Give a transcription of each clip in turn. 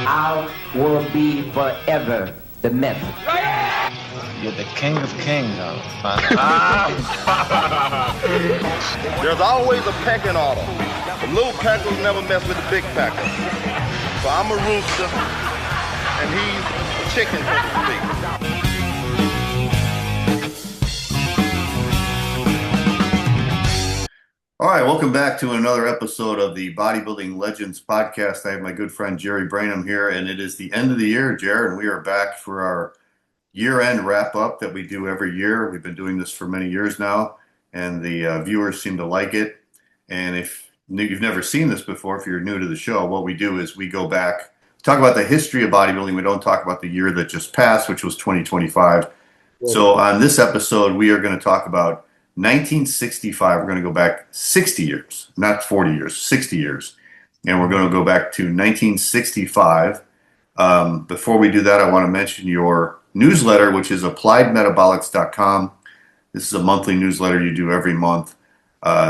I will be forever the myth. You're the king of kings, There's always a pecking order. The little packers never mess with the big packers. So I'm a rooster, and he's a chicken, so to speak. All right, welcome back to another episode of the Bodybuilding Legends podcast. I have my good friend Jerry Brainum here, and it is the end of the year, Jared, and we are back for our year-end wrap-up that we do every year. We've been doing this for many years now, and the viewers seem to like it. And if you've never seen this before, if you're new to the show, what we do is we go back, talk about the history of bodybuilding. We don't talk about the year that just passed, which was 2025. Yeah. So on this episode, we are going to talk about 1965. We're going to go back 60 years, not 40 years, 60 years. And we're going to go back to 1965. Before we do that, I want to mention your newsletter, which is appliedmetabolics.com. This is a monthly newsletter you do every month.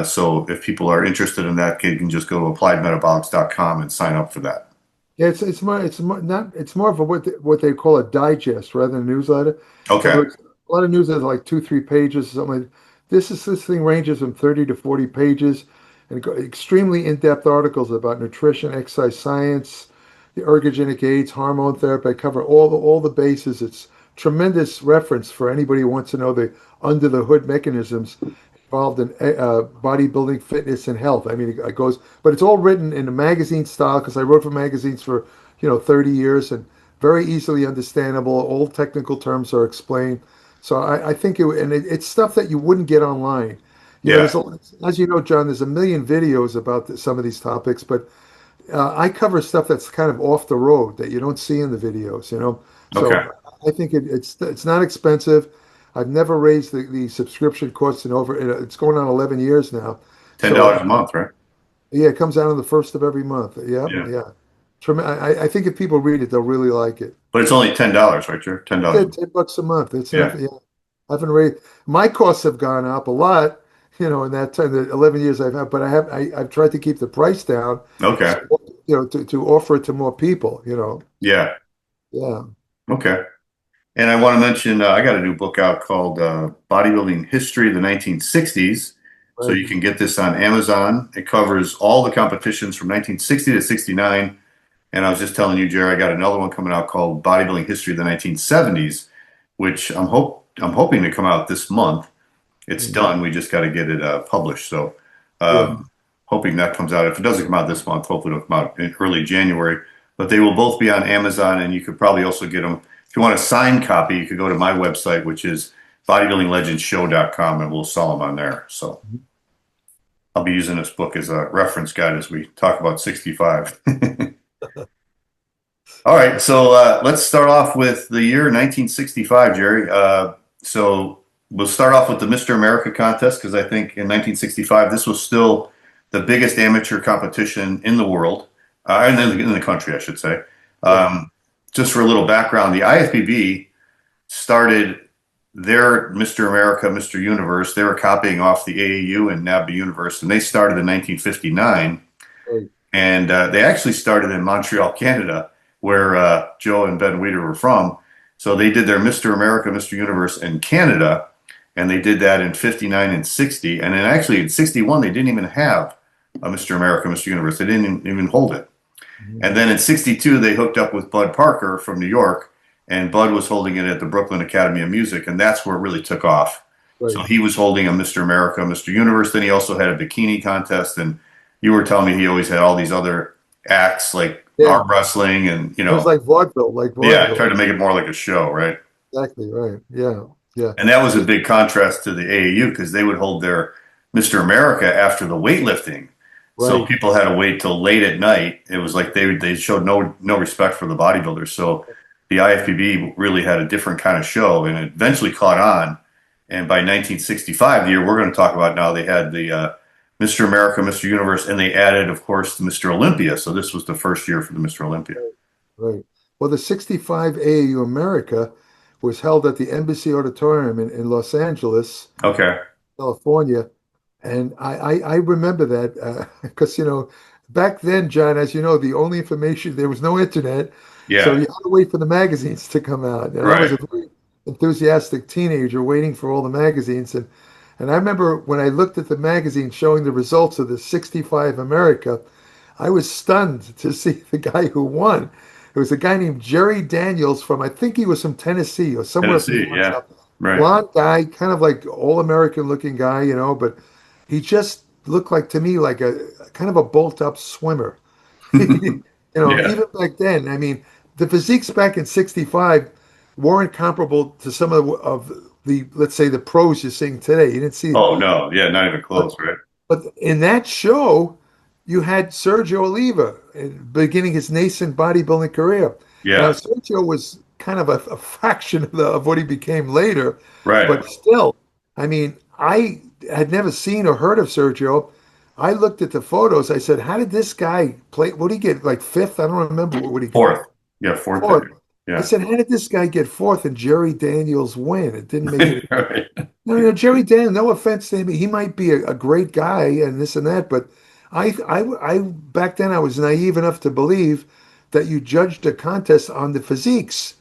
So if people are interested in that, you can just go to appliedmetabolics.com and sign up for that. Yeah, it's more of a what they call a digest rather than a newsletter. Okay. So a lot of newsletters are like 2-3 pages or something like that. This thing ranges from 30 to 40 pages, and extremely in-depth articles about nutrition, exercise science, the ergogenic aids, hormone therapy. I cover all the bases. It's tremendous reference for anybody who wants to know the under the hood mechanisms involved in bodybuilding, fitness, and health. I mean, it goes, but it's all written in a magazine style because I wrote for magazines for 30 years, and very easily understandable. All technical terms are explained. So I think it's stuff that you wouldn't get online. As you know, John, there's a million videos about some of these topics, but I cover stuff that's kind of off the road that you don't see in the videos. So okay. I think it's not expensive. I've never raised the subscription costs it's going on 11 years now. $10 a month, right? Yeah, it comes out on the first of every month. Yeah. I think if people read it, they'll really like it. But it's only $10, right, Jerry? $10. $10 a month. It's not, I haven't raised. My costs have gone up a lot, in that time, the 11 years I've had. But I've tried to keep the price down. Okay. So, to offer it to more people. Yeah. Yeah. Okay. And I want to mention I got a new book out called Bodybuilding History of the 1960s. Right. So you can get this on Amazon. It covers all the competitions from 1960 to 69. And I was just telling you, Jerry, I got another one coming out called Bodybuilding History of the 1970s, which I'm hoping to come out this month. It's done. We just got to get it published. So hoping that comes out. If it doesn't come out this month, hopefully it'll come out in early January. But they will both be on Amazon, and you could probably also get them. If you want a signed copy, you could go to my website, which is bodybuildinglegendshow.com, and we'll sell them on there. So I'll be using this book as a reference guide as we talk about 65. All right, so let's start off with the year 1965, Jerry. So we'll start off with the Mr. America contest, because I think in 1965 this was still the biggest amateur competition in the world, in the country, I should say. Just for a little background, the IFBB started their Mr. America, Mr. Universe. They were copying off the AAU and NABBA Universe, and they started in 1959. Right. And they actually started in Montreal, Canada, where Joe and Ben Weider were from. So they did their Mr. America, Mr. Universe in Canada, and they did that in 59 and 60. And then actually in 61, they didn't even have a Mr. America, Mr. Universe. They didn't even hold it. Mm-hmm. And then in 62, they hooked up with Bud Parker from New York, and Bud was holding it at the Brooklyn Academy of Music, and that's where it really took off. Right. So he was holding a Mr. America, Mr. Universe. Then he also had a bikini contest, and you were telling me he always had all these other acts like arm wrestling and, It was like vaudeville. Yeah, tried to make it more like a show, right? Exactly, right. Yeah. And that was a big contrast to the AAU, because they would hold their Mr. America after the weightlifting. Right. So people had to wait till late at night. It was like they showed no respect for the bodybuilders. So the IFBB really had a different kind of show, and it eventually caught on. And by 1965, the year we're going to talk about now, they had the Mr. America, Mr. Universe, and they added, of course, the Mr. Olympia. So this was the first year for the Mr. Olympia. Right. Well, the 65 AAU America was held at the Embassy Auditorium in Los Angeles, California. And I remember that because, back then, John, as you know, the only information, there was no internet, so Yeah. you had to wait for the magazines to come out. And I was Right. a very enthusiastic teenager waiting for all the magazines. And I remember when I looked at the magazine showing the results of the 65 America, I was stunned to see the guy who won. It was a guy named Jerry Daniels from, I think he was from Tennessee or somewhere from Tennessee. down Yeah. south. Right. Blonde guy, kind of like all American looking guy, but he just looked like to me like a kind of a bolt up swimmer. Yeah. Even back then, I mean, the physiques back in 65 weren't comparable to some of the, let's say, the pros you're seeing today. You didn't see, Oh no. Yeah. Not even but, close. Right. but in that show, you had Sergio Oliva beginning his nascent bodybuilding career. Now, Yeah. Sergio was kind of a fraction of what he became later, Right. but still, I mean, I had never seen or heard of Sergio. I looked at the photos. I said, "How did this guy play? What did he get? Like fifth? I don't remember what he got. Fourth. Yeah. Fourth. I Fourth." think. I Yeah. said, "How did this guy get fourth and Jerry Daniels win?" It didn't make it. Right. No, Jerry Daniels. No offense to him, he might be a great guy and this and that, but I back then I was naive enough to believe that you judged a contest on the physiques.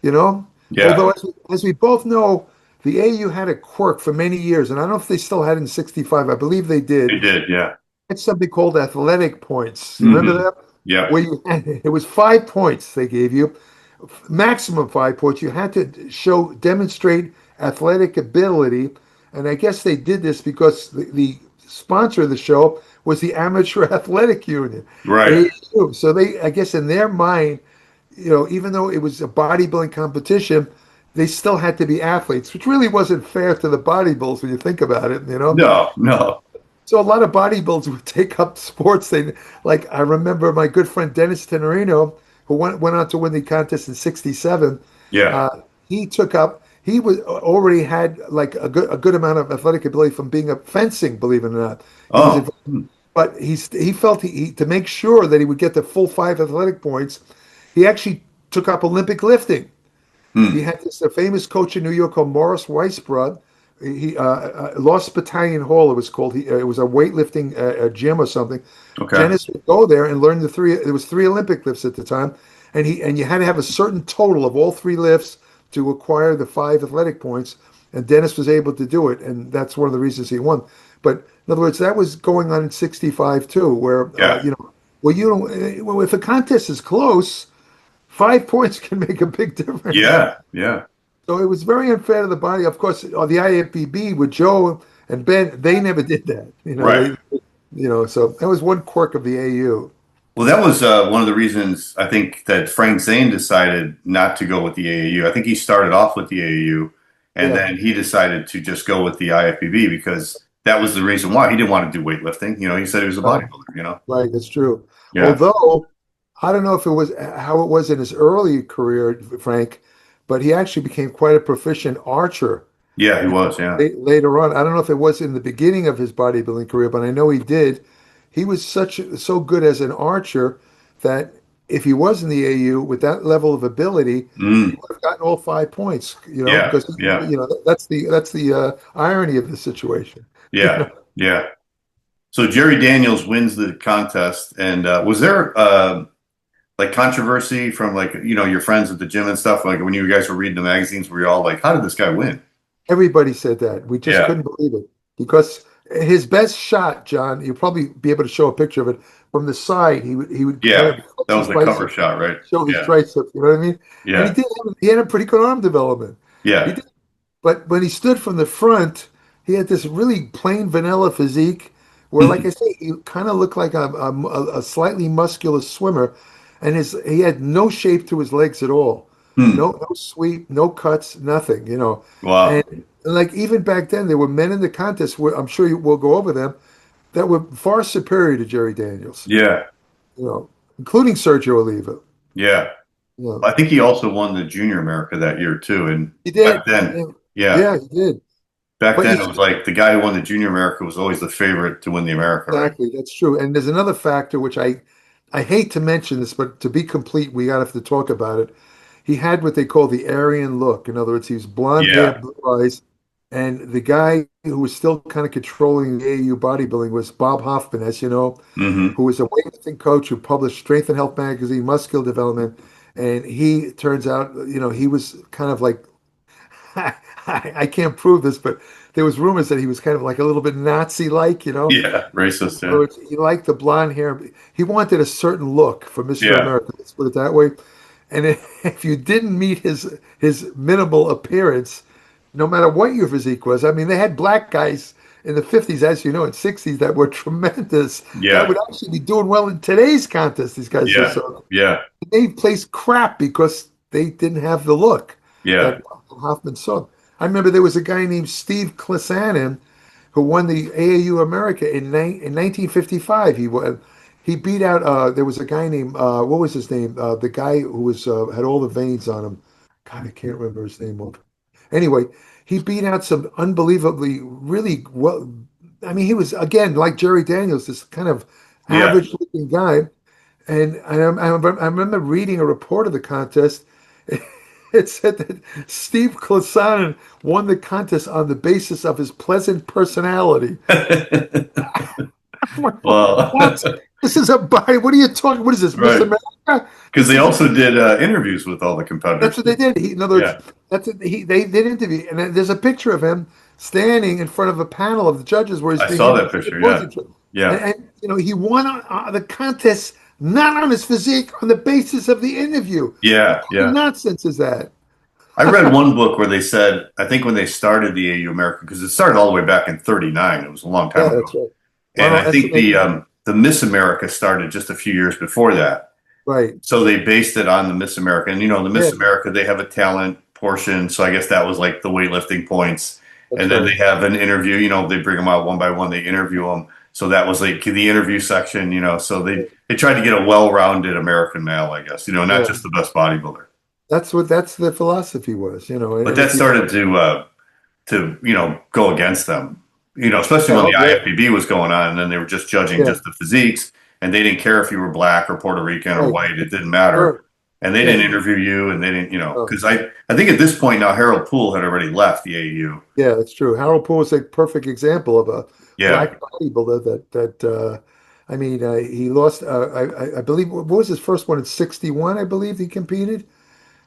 You know, Yeah. although as we both know, the AU had a quirk for many years, and I don't know if they still had it in 65. I believe they did. They did. Yeah. It's something called athletic points. You remember Hmm. that? Yeah. Where it was 5 points they gave you, maximum 5 points. You had to demonstrate athletic ability, and I guess they did this because the sponsor of the show was the Amateur Athletic Union, Right. AAU. So they, I guess, in their mind, even though it was a bodybuilding competition, they still had to be athletes, which really wasn't fair to the bodybuilders when you think about it. No. No. So a lot of bodybuilders would take up sports. Like I remember my good friend Dennis Tenorino, who went on to win the contest in '67. Yeah. He took up. He was already had like a good amount of athletic ability from being a fencing, believe it or not. He was, Oh. but he felt to make sure that he would get the full 5 athletic points. He actually took up Olympic lifting. Hmm. He had this a famous coach in New York called Morris Weisbrod. He Lost Battalion Hall, it was called. It was a weightlifting gym or something. Okay. Dennis would go there and learn the three. There was 3 Olympic lifts at the time, and you had to have a certain total of all 3 lifts to acquire the 5 athletic points. And Dennis was able to do it, and that's one of the reasons he won. But in other words, that was going on in '65 too, where Yeah. well, if a contest is close, 5 points can make a big difference. Yeah. Yeah. So it was very unfair to the body. Of course, the IFBB with Joe and Ben, they never did that. Right. So that was one quirk of the AU. Well, that was one of the reasons I think that Frank Zane decided not to go with the AAU. I think he started off with the AAU, and Yeah. then he decided to just go with the IFBB because that was the reason why he didn't want to do weightlifting. He said he was a bodybuilder. Right, that's true. Yeah. Although I don't know if it was how it was in his early career, Frank, but he actually became quite a proficient archer Yeah, he was. Yeah. later on. I don't know if it was in the beginning of his bodybuilding career, but I know he did. He was so good as an archer that if he was in the AU with that level of ability, he Mm. would have gotten all 5 points. Yeah. Because Yeah. that's the irony of the situation. Yeah. Yeah. So Jerry Daniels wins the contest, and was there like controversy from like your friends at the gym and stuff? Like when you guys were reading the magazines, were you all like, "How did this guy win?" Everybody said that. We just Yeah. couldn't believe it because his best shot, John, you'll probably be able to show a picture of it from the side. He would Yeah, kind of that was the his cover biceps, shot, right? show his Yeah. triceps. You know what I mean? Yeah. And he had a pretty good arm development. He Yeah. did, but when he stood from the front, he had this really plain vanilla physique, where, like I say, he kind of looked like a slightly muscular swimmer, and he had no shape to his legs at all. Hmm. No sweep, no cuts, nothing. Wow. And like even back then, there were men in the contest where I'm sure we'll go over them that were far superior to Jerry Daniels. Yeah. Including Sergio Oliva. Yeah. You know. I think he also won the Junior America that year too. And He did. back then, Yeah, he did. back But then it was like the guy who won the Junior America was always the favorite to win the America, right? Exactly, that's true. And there's another factor which I hate to mention this, but to be complete, we gotta have to talk about it. He had what they call the Aryan look. In other words, he was blonde Yeah. hair, blue eyes. And the guy who was still kind of controlling the AAU bodybuilding was Bob Hoffman, as you know, Hmm. who was a weightlifting coach who published Strength and Health magazine, Muscular Development. And he turns out, he was kind of like, I can't prove this, but there was rumors that he was kind of like a little bit Nazi-like, Yeah, racist. So Yeah, he liked the blonde hair. He wanted a certain look for Mr. yeah, America. Let's put it that way. And if you didn't meet his minimal appearance, no matter what your physique was, I mean, they had black guys in the 50s, as you know, and 60s that were tremendous. That yeah, would actually be doing well in today's contest. These guys are yeah, so yeah, they placed crap because they didn't have the look yeah. that Hoffman saw. I remember there was a guy named Steve Klisanen who won the AAU America in 1955. He beat out there was a guy named what was his name? The guy who was had all the veins on him. God, I can't remember his name. Anyway, he beat out some unbelievably really well. I mean, he was again like Jerry Daniels, this kind of Yeah. average looking guy. And I remember reading a report of the contest. It said that Steve Klasanen won the contest on the basis of his pleasant personality. Well, What? This is a body. What are you talking? What is this, Miss right. America? Because they also did interviews with all the competitors. That's what they did. In other words, Yeah, they did interview, and then there's a picture of him standing in front of a panel of the judges where he's I being saw that interviewed picture. for the Yeah, position. yeah, He won the contest not on his physique, on the basis of the interview. yeah, What yeah. nonsense is that? I read one book where they said, I think when they started the AU America, because it started all the way back in '39. It was a long time Yeah, ago. that's right. And I Ronald think estimated, the Miss America started just a few years before that. right. So they based it on the Miss America. And the Yeah, Miss America, they have a talent portion. So I guess that was like the weightlifting points. that's And then right. they have an interview, they bring them out one by one, they interview them. So that was like the interview section, so they tried to get a well-rounded American male, I guess, not Yeah, just the best bodybuilder. that's the philosophy was, But and that if you, started to go against them, especially yeah, when oh, the yeah, IFBB was going on, and then they were just judging yeah, just the physiques, and they didn't care if you were black or Puerto Rican or right, white, it didn't matter. sure, And they yeah, didn't interview you, and they didn't, oh, because I think at this point now Harold Poole had already left the AU. yeah, that's true. Harold Poole is a perfect example of a Yeah, black bodybuilder I mean, he lost. I believe what was his first one in '61? I believe he competed.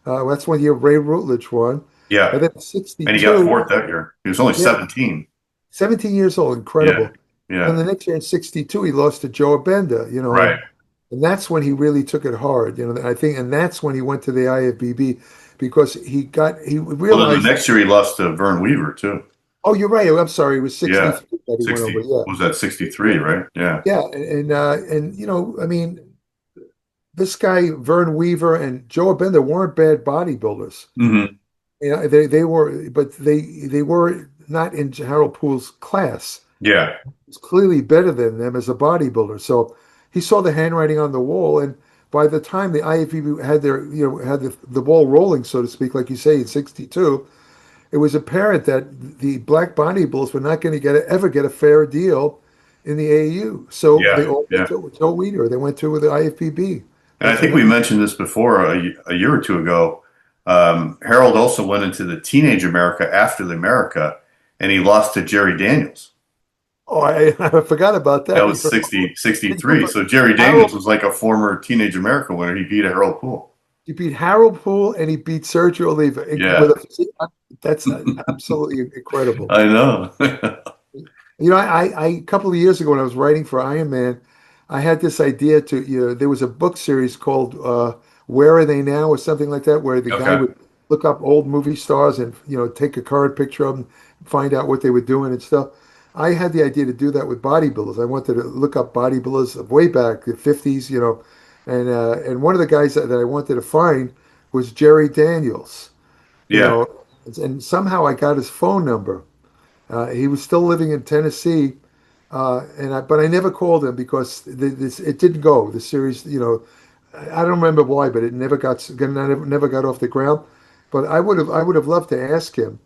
That's one year Ray Rutledge won, yeah, and then and he got '62, fourth that year. He was only yeah, 17. 17 years old, Yeah, incredible. And yeah, the next year in '62, he lost to Joe Abenda, right. and that's when he really took it hard, I think, and that's when he went to the IFBB because he Well, then the realized. next year he lost to Vern Weaver too. Oh, you're right. I'm sorry. It was Yeah, 63 that he went over. 60 Yeah, was that 63, right? Yeah. yeah, and I mean, this guy Vern Weaver and Joe Abenda weren't bad bodybuilders. Hmm. They were, but they were not in Harold Poole's class. Yeah. He's clearly better than them as a bodybuilder. So he saw the handwriting on the wall, and by the time the IFBB had had the ball rolling, so to speak, like you say, in '62, it was apparent that the black bodybuilders were not going to ever get a fair deal in the AAU. So Yeah. they all went Yeah. to Joe Weider. They went to the IFBB. And I That's what think we mentioned this before a year or two ago. Harold also went into the Teenage America after the America, and he lost to Jerry Daniels. Oh, I forgot about That that. was 63. So Jerry Daniels Harold, was like a former Teenage America winner. He beat Harold Poole. he beat Harold Poole and he beat Sergio Oliva. Yeah. That's absolutely incredible. I know. A couple of years ago when I was writing for IronMan, I had this idea there was a book series called Where Are They Now or something like that, where the guy Okay. would look up old movie stars and, take a current picture of them, find out what they were doing and stuff. I had the idea to do that with bodybuilders. I wanted to look up bodybuilders of way back, the 50s, and one of the guys that I wanted to find was Jerry Daniels, you Yeah. know, and somehow I got his phone number. He was still living in Tennessee, but I never called him because it didn't go. The series, I don't remember why, but it never got off the ground. But I would have loved to ask him,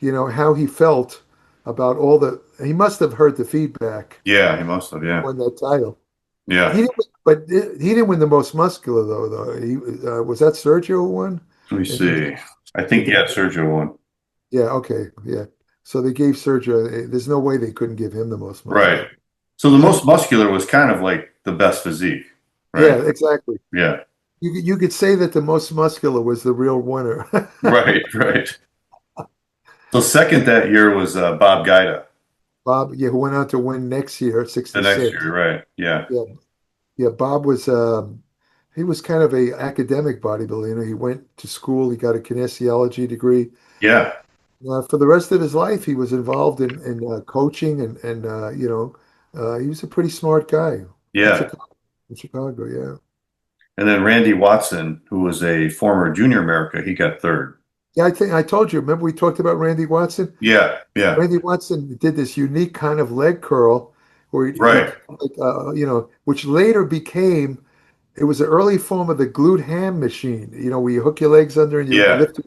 how he felt about all the. He must have heard the feedback Yeah. He must have. Yeah. when that title. He Yeah. didn't, but he didn't win the most muscular though. He was that Sergio who won? Let me And he, see. I he think, did. yeah, Sergio won. Yeah. Okay. Yeah. So they gave Sergio. There's no way they couldn't give him the most muscular. Right. So the most muscular was kind of like the best physique, right? Yeah, exactly. Yeah. You could say that the most muscular was the real winner. Right, right. So second that year was Bob Guida. Bob, yeah, who went on to win next year at The next 66. year, right? Yeah. Yeah, yeah. Bob was he was kind of a academic bodybuilder. You know, he went to school. He got a kinesiology degree. Yeah. For the rest of his life, he was involved in coaching and he was a pretty smart guy in Yeah. Chicago. In Chicago, yeah. And then Randy Watson, who was a former Junior America, he got third. Yeah, I think I told you. Remember we talked about Randy Watson? Yeah. Yeah. Randy Watson did this unique kind of leg curl where Right. which later became it was an early form of the glute ham machine. You know, where you hook your legs under and you Yeah. lift.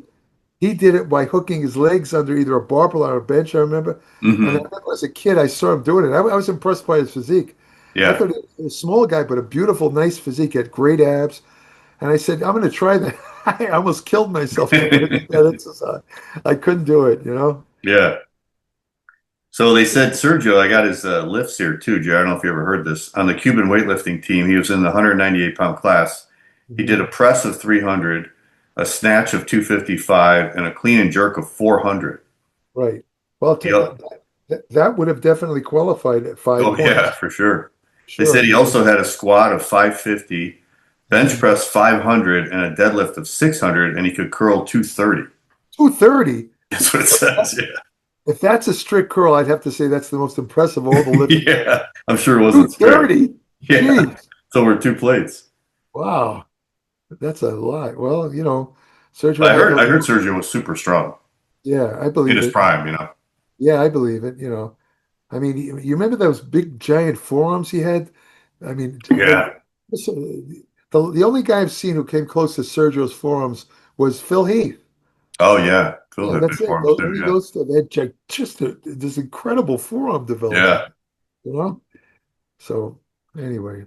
He did it by hooking his legs under either a barbell or a bench, I remember. And I Hmm. remember as a kid, I saw him doing it. I was impressed by his physique. I Yeah. thought he was a small guy, but a beautiful, nice physique. He had great abs. And I said, I'm going to try that. I almost killed myself trying to do that exercise. I couldn't do it, you know? Yeah. So they said Sergio, I got his lifts here too, Jerry. I don't know if you ever heard this. On the Cuban weightlifting team, he was in the 198-pound class. He did a press of 300, a snatch of 255, and a clean and jerk of 400. Right. Well, Yep. that would have definitely qualified at 5 Oh, yeah, points. for sure. They Sure. said he also had a squat of 550, bench press 500, and a deadlift of 600, and he could curl 230. 230. That's what it says. If that's a strict curl, I'd have to say that's the most impressive of all the lifts. Yeah. Yeah. I'm sure it wasn't strict. 230. Yeah. Jeez. It's over 2 plates. Wow. That's a lot. Well, Sergio But I had heard Sergio was super strong yeah, I in believe his it. prime. Yeah, I believe it. I mean, you remember those big giant forearms he had? I mean, Yeah. the only guy I've seen who came close to Sergio's forearms was Phil Heath. Oh, yeah. Phil Yeah, had that's big it. forms too. Only Yeah. those two. They had this incredible forearm development, Yeah. you know? So, anyway.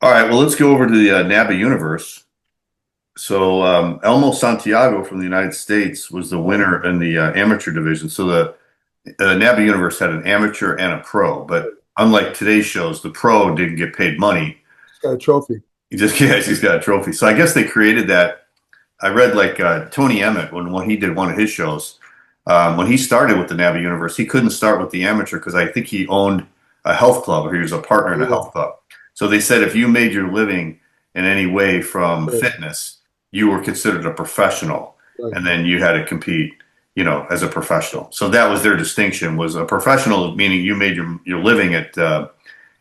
All right. Well, let's go over to the NABBA universe. So Elmo Santiago from the United States was the winner in the amateur division. So the NABBA universe had an amateur and a pro, but unlike today's shows, the pro didn't get paid money. He's got a trophy. He's got a trophy. So I guess they created that. I read like Tony Emmett when he did one of his shows. When he started with the NABBA universe, he couldn't start with the amateur because I think he owned a health club or he was a partner in a health club. So they said if you made your living in any way from fitness, you were considered a professional, and then you had to compete, as a professional. So that was their distinction: was a professional, meaning you made your living at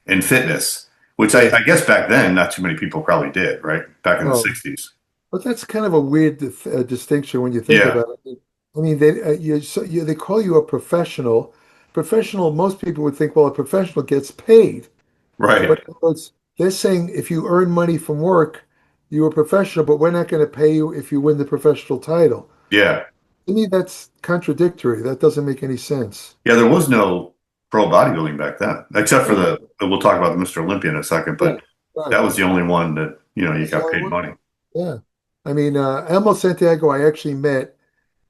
in fitness, which I guess back then not too many people probably did, right? Back in the '60s. But that's kind of a weird distinction when you think about it. I mean, they call you a professional. Professional, most people would think, well, a professional gets paid. Right. But they're saying if you earn money from work, you're a professional, but we're not going to pay you if you win the professional title. Yeah. To me, that's contradictory. That doesn't make any sense. Yeah, there was no pro bodybuilding back then, except for we'll talk about the Mr. Olympia in a second, but that was the only one that, you got paid money. Yeah. I mean, Elmo Santiago, I actually met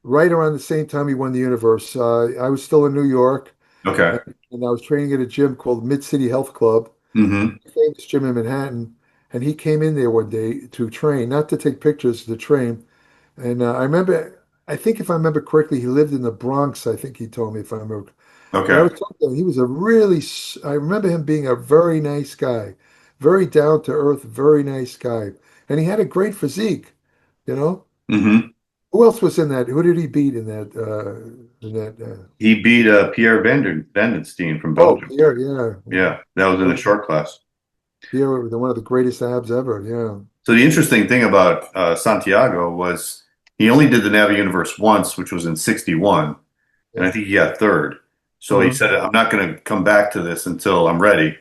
right around the same time he won the universe. I was still in New York. Okay. And I was training at a gym called Mid-City Health Club, Mm-hmm. famous gym in Manhattan. And he came in there one day to train, not to take pictures, to train. And I think if I remember correctly, he lived in the Bronx, I think he told me, if I remember. Okay. But I was talking to him, he was I remember him being a very nice guy, very down to earth, very nice guy. And he had a great physique, Mm-hmm. Who else was in that? Who did he beat in that? He beat Pierre Vandenstein from Oh, Belgium. Pierre, yeah. Yeah, that was in the short class. Pierre, one of the greatest abs ever, yeah. So the interesting thing about Santiago was he only did the NABBA universe once, which was in '61, and I think he got third. So he said, I'm not going to come back to this until I'm ready.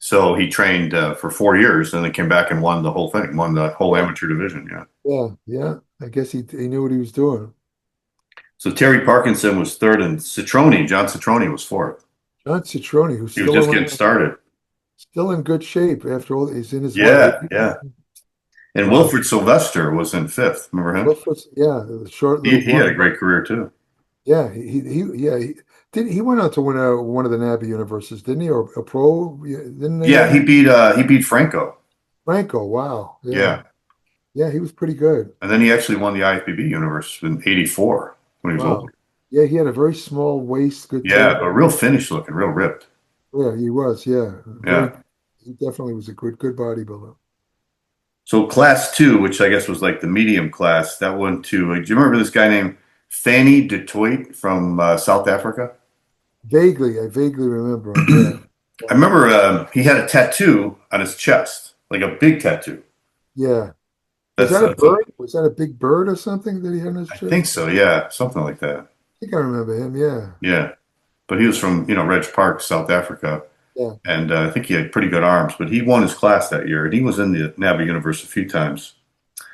So he trained for 4 years and then came back and won the whole thing, won the whole amateur division. Yeah. Yeah. I guess he knew what he was doing. So Terry Parkinson was third, and John Citrone was fourth. John Citrone, who's He was just getting started. Still in good shape after all. He's in his Yeah. And Wilfred Sylvester was in fifth. Remember him? Yeah, the short He little had a great career too. Yeah, he went on to win one of the NABBA universes, didn't he? Or a pro? Yeah, didn't they? Yeah, he beat Franco. Franco. Wow. Yeah. Yeah. Yeah, he was pretty good. And then he actually won the IFBB universe in '84 when he was Wow. older. Yeah, he had a very small waist, good Yeah, tape. but real finish looking, real ripped. Yeah, he was. Yeah, very. Yeah. He definitely was a good bodybuilder. So class two, which I guess was like the medium class, that went to. Do you remember this guy named Fanny Dutoit from South Africa? I vaguely remember him. Yeah, I remember he had a tattoo on his chest, like a big tattoo. yeah. Was That's, that a that's a, bird? Was that a big bird or something that he had on his I chest? think so. Yeah, something like that. I think I remember him. Yeah, Yeah, but he was from Reg Park, South Africa, yeah. and I think he had pretty good arms. But he won his class that year, and he was in the NABBA universe a few times.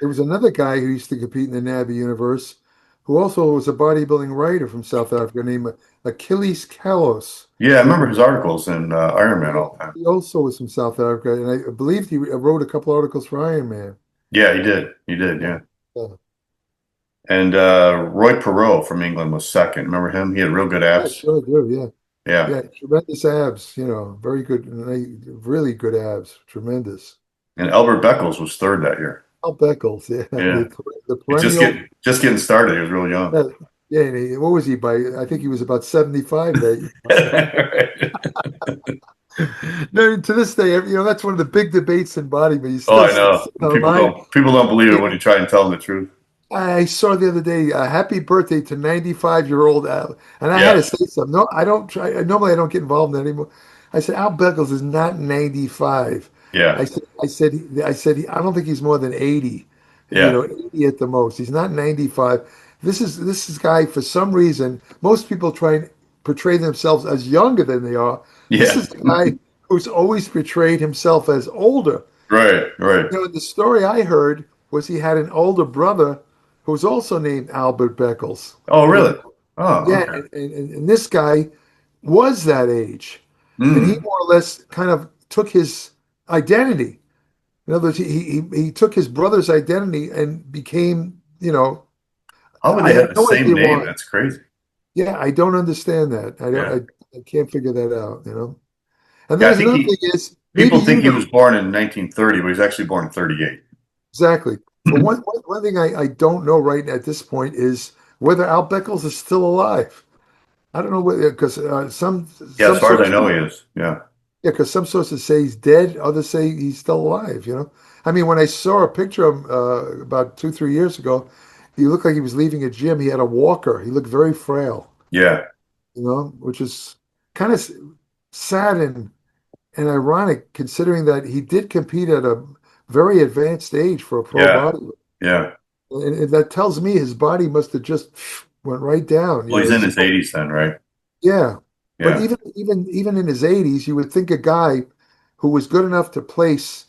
There was another guy who used to compete in the NABBA universe, who also was a bodybuilding writer from South Africa named Achilles Kalos. Yeah, I remember his articles in IronMan all the time. He also was from South Africa, and I believe he wrote a couple articles for Iron Man. Yeah, he did. He did. Yeah. Yeah, And Roy Perot from England was second. Remember him? He had real good yeah, abs. sure do. Yeah, Yeah. yeah, tremendous abs. Very good, really good abs. Tremendous. And Albert Beckles was third that year. Al Beckles, yeah, Yeah. the He's perennial. just getting started. He was real young. Yeah, yeah. And what was he by? I think he was about 75 that No, to this day, that's one of the big debates in bodybuilding. You Oh, still I know. People don't believe it when you try and tell them the truth. I saw the other day, happy birthday to 95-year-old Al. And I had Yeah. to say something. No, I don't try. Normally, I don't get involved in that anymore. I said, Al Beckles is not 95. Yeah. I don't think he's more than 80, Yeah. 80 at the most. He's not 95. This is guy, for some reason, most people try and portray themselves as younger than they are. This Yeah. is the guy who's always portrayed himself as older. Right. Right. The story I heard was he had an older brother who was also named Albert Beckles. Oh, really? Oh, Yeah, okay. and this guy was that age, and he Mm. more or less kind of took his identity. In other words, he took his brother's identity and became, How would I they have have the no same idea name? why. That's crazy. Yeah, I don't understand that. I don't. Yeah. I can't figure that out. And Yeah, then I there's think another thing is maybe people think you he know was born in 1930, but he's actually born in 38. exactly. But one thing I don't know right at this point is whether Al Beckles is still alive. I don't know whether because Yeah, as some far as I sources, know, he is. Yeah. yeah, because some sources say he's dead, others say he's still alive. I mean, when I saw a picture of him about 2, 3 years ago, he looked like he was leaving a gym. He had a walker. He looked very frail. Yeah. Which is kind of sad and ironic considering that he did compete at a very advanced age for a pro Yeah. body. Yeah. And that tells me his body must have just went right down. Well, he's in his 80s then, right? Yeah. But Yeah. even in his 80s, you would think a guy who was good enough to place,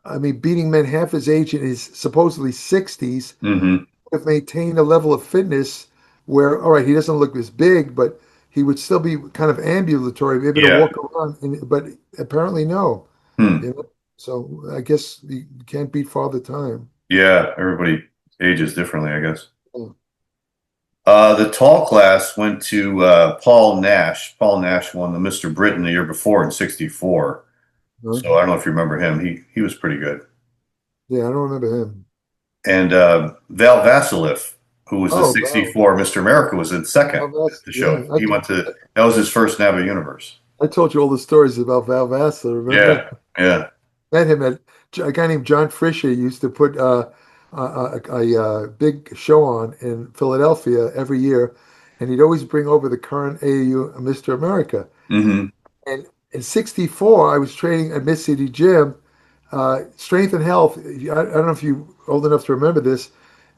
I mean, beating men half his age in his supposedly 60s, Hmm. would have maintained a level of fitness where, all right, he doesn't look as big, but he would still be kind of ambulatory, able to Yeah. walk around. But apparently, no. Hmm. So I guess you can't beat Father Time. Yeah. Everybody ages differently, I guess. Yeah. The tall class went to Paul Nash. Paul Nash won the Mr. Britain the year before in '64. Huh? So I don't know if you remember him. He was pretty good. Yeah, I don't remember him. And Val Vasiliv, who was the Oh, '64 Mr. America, was in second Val. at the show. Yeah, He went to that was his first NABBA universe. I told you all the stories about Val Vassler. Remember? Yeah. Yeah. Met him at a guy named John Fisher used to put a big show on in Philadelphia every year, and he'd always bring over the current AAU Mr. America. Hmm. And in '64, I was training at Mid City Gym, Strength and Health. I don't know if you're old enough to remember this.